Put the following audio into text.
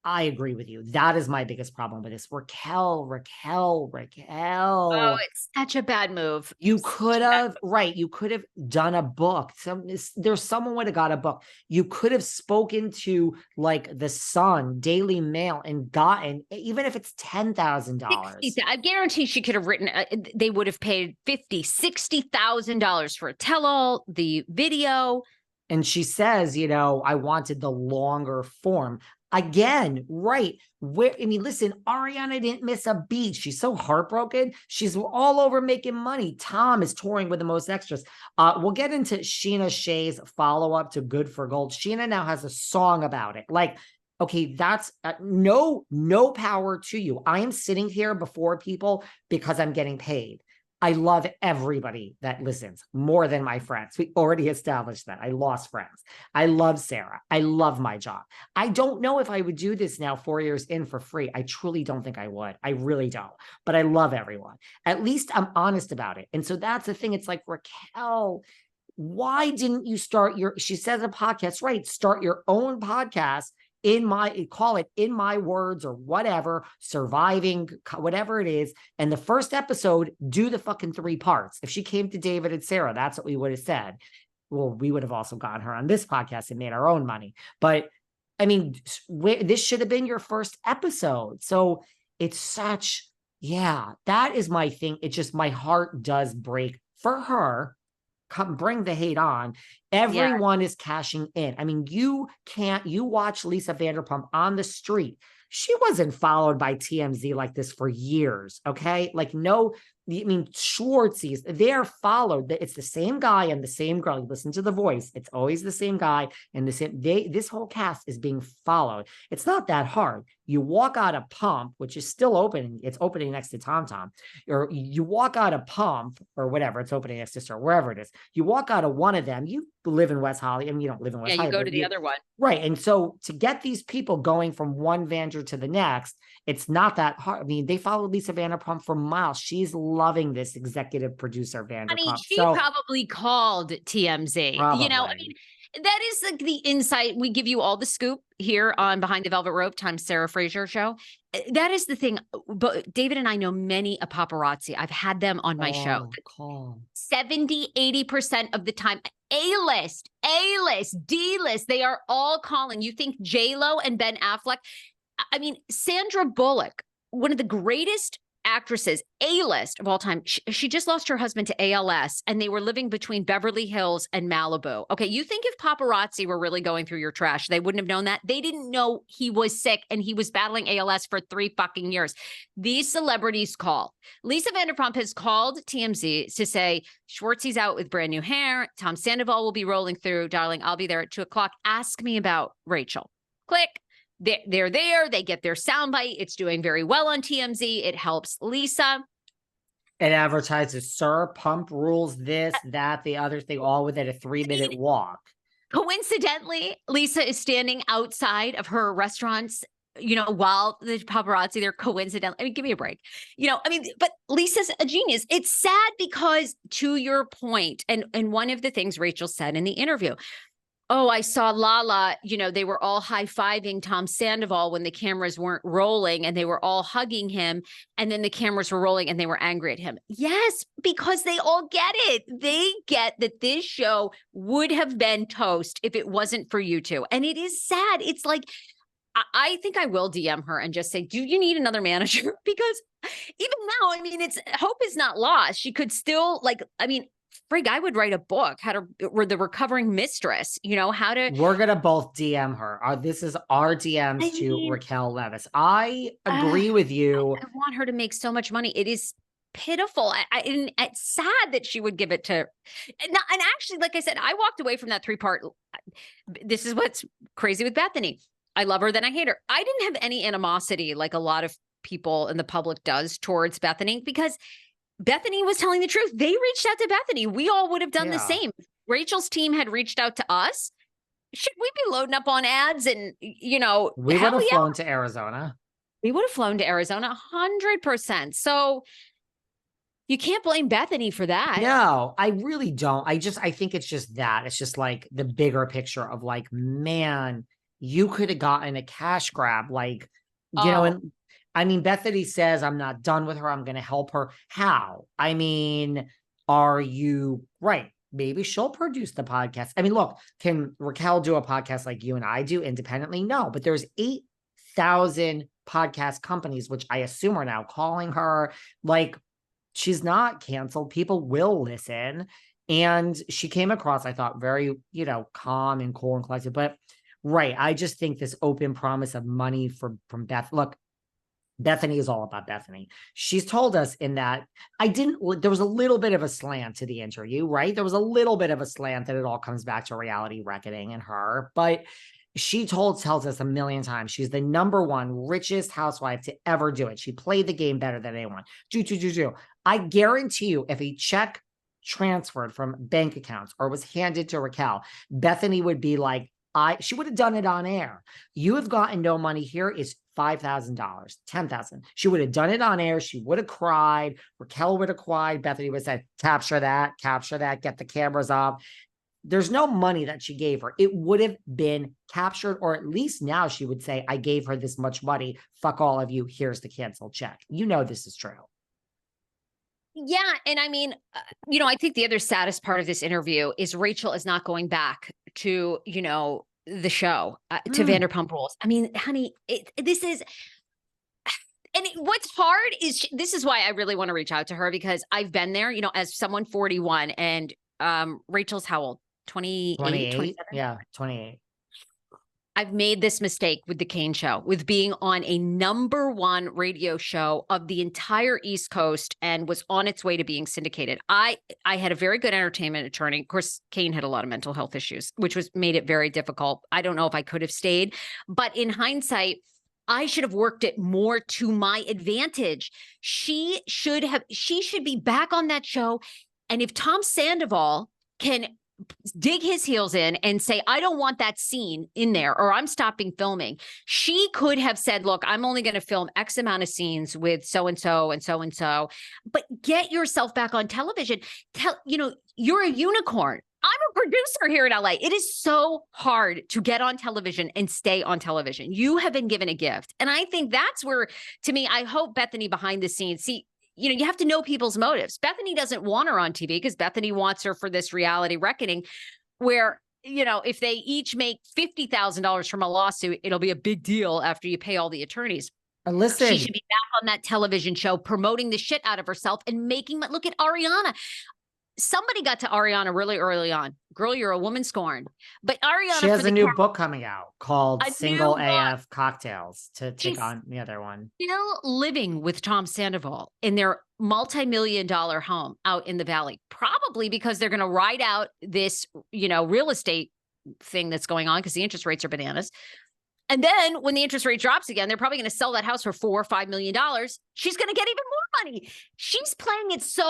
I agree with you. That is my biggest problem with this. Raquel. Oh, it's such a bad move. You could have, right. You could have done a book. There's someone would have got a book. You could have spoken to like the Sun, Daily Mail, and gotten, even if it's $10,000. I guarantee she could have written, they would have paid $50,000, $60,000 for a tell-all, the video. And she says, I wanted the longer form. Again, right. Listen, Ariana didn't miss a beat. She's so heartbroken. She's all over making money. Tom is touring with the most extras. We'll get into Sheena Shea's follow-up to Good for Gold. Sheena now has a song about it. Like, okay, that's no power to you. I am sitting here before people because I'm getting paid. I love everybody that listens more than my friends. We already established that. I lost friends. I love Sarah. I love my job. I don't know if I would do this now 4 years in for free. I truly don't think I would. I really don't. But I love everyone. At least I'm honest about it. And so that's the thing. It's like, Raquel, why didn't you she says a podcast, right? Start your own podcast. Call it In My Words or whatever, surviving, whatever it is. And the first episode, do the fucking 3 parts. If she came to David and Sarah, that's what we would have said. Well, we would have also gotten her on this podcast and made our own money. But I mean, this should have been your first episode. So it's that is my thing. It's just, my heart does break for her. Come bring the hate on. Everyone is cashing in. I mean, you watch Lisa Vanderpump on the street. She wasn't followed by TMZ like this for years. Okay. Like, no, Schwartzy's, they're followed. It's the same guy and the same girl. You listen to the voice. It's always the same guy and this whole cast is being followed. It's not that hard. You walk out of Pump, which is still opening. It's opening next to Tom Tom. Or you walk out of Pump or whatever. It's opening next to Star, wherever it is. You walk out of one of them. You live in West Hollywood. I mean, you don't live in West Hollywood. Yeah, you go to the other one. Right. And so to get these people going from one Vander to the next, it's not that hard. I mean, they followed Lisa Vanderpump for miles. She's loving this executive producer Vanderpump. I mean, she probably called TMZ. Probably. I mean, that is like the insight. We give you all the scoop here on Behind the Velvet Rope times Sarah Fraser show. That is the thing. But David and I know many a paparazzi. I've had them on my show. Call. 70-80% of the time, A-list, D-list, they are all calling. You think J-Lo and Ben Affleck? I mean, Sandra Bullock, one of the greatest actresses, A-list of all time. She just lost her husband to ALS, and they were living between Beverly Hills and Malibu. Okay, you think if paparazzi were really going through your trash, they wouldn't have known that? They didn't know he was sick and he was battling ALS for 3 fucking years. These celebrities call. Lisa Vanderpump has called TMZ to say, Schwartzy's out with brand new hair. Tom Sandoval will be rolling through. Darling, I'll be there at 2:00. Ask me about Rachel. Click. They're there. They get their soundbite. It's doing very well on TMZ. It helps Lisa. It advertises, sir, Pump Rules, this, that, the other thing, all within a 3-minute walk. Coincidentally, Lisa is standing outside of her restaurants, while the paparazzi, they're coincidentally, I mean, give me a break. But Lisa's a genius. It's sad because, to your point, and one of the things Rachel said in the interview, oh, I saw Lala, they were all high-fiving Tom Sandoval when the cameras weren't rolling and they were all hugging him. And then the cameras were rolling and they were angry at him. Yes, because they all get it. They get that this show would have been toast if it wasn't for you two. And it is sad. It's like, I think I will DM her and just say, do you need another manager? Because even now, I mean, hope is not lost. She could still frig, I would write a book, or the recovering mistress, how to. We're going to both DM her. This is our DMs to Raquel Leviss. I agree with you. I want her to make so much money. It is pitiful. And it's sad that she would give it to. And actually, like I said, I walked away from that 3-part. This is what's crazy with Bethenny. I love her, then I hate her. I didn't have any animosity like a lot of people in the public does towards Bethenny, because Bethenny was telling the truth. They reached out to Bethenny. We all would have done the same. Rachel's team had reached out to us. Should we be loading up on ads? And, we would have flown to Arizona. We would have flown to Arizona 100%. So you can't blame Bethenny for that. No, I really don't. I think it's just that. It's just like the bigger picture of like, man, you could have gotten a cash grab, like, Oh. and I mean, Bethenny says, I'm not done with her. I'm going to help her. How? I mean, are you right? Maybe she'll produce the podcast. I mean, look, can Raquel do a podcast like you and I do independently? No, but there's 8,000 podcast companies, which I assume are now calling her. Like, she's not canceled. People will listen. And she came across, I thought, very, calm and cool and collected. But right, I just think this open promise of money from Beth. Look, Bethenny is all about Bethenny. She's told us in that there was a little bit of a slant to the interview, right? There was a little bit of a slant that it all comes back to reality reckoning and her, but she tells us a million times she's the number one richest housewife to ever do it. She played the game better than anyone. I guarantee you, if a check transferred from bank accounts or was handed to Raquel, Bethenny would be like, she would have done it on air. You have gotten no money here is $5,000, $10,000. She would have done it on air. She would have cried. Raquel would have cried. Bethenny would have said, capture that, get the cameras off. There's no money that she gave her. It would have been captured, or at least now she would say, I gave her this much money. Fuck all of you. Here's the canceled check. This is true. Yeah. And I mean, I think the other saddest part of this interview is Rachel is not going back to, the show, to Vanderpump Rules. I mean, honey, this is, and what's hard is this is why I really want to reach out to her, because I've been there, as someone 41, and Rachel's how old? 28, 27? Yeah, 28. I've made this mistake with the Kane show, with being on a #1 radio show of the entire East Coast and was on its way to being syndicated. I had a very good entertainment attorney. Of course, Kane had a lot of mental health issues, which made it very difficult. I don't know if I could have stayed, but in hindsight, I should have worked it more to my advantage. She should be back on that show. And if Tom Sandoval can dig his heels in and say, I don't want that scene in there, or I'm stopping filming. She could have said, look, I'm only going to film X amount of scenes with so-and-so and so-and-so, but get yourself back on television. You're a unicorn. I'm a producer here in LA. It is so hard to get on television and stay on television. You have been given a gift. And I think that's where, to me, I hope Bethenny behind the scenes, you have to know people's motives. Bethenny doesn't want her on TV because Bethenny wants her for this reality reckoning where, if they each make $50,000 from a lawsuit, it'll be a big deal after you pay all the attorneys. Listen, she should be back on that television show, promoting the shit out of herself and look at Ariana. Somebody got to Ariana really early on. Girl, you're a woman scorned. But Ariana, she has a new book coming out called Single AF Cocktails to take on the other one. Still living with Tom Sandoval in their multi-million-dollar home out in the Valley, probably because they're going to ride out this, real estate thing that's going on because the interest rates are bananas. And then when the interest rate drops again, they're probably going to sell that house for $4 or $5 million. She's going to get even more money. She's playing it so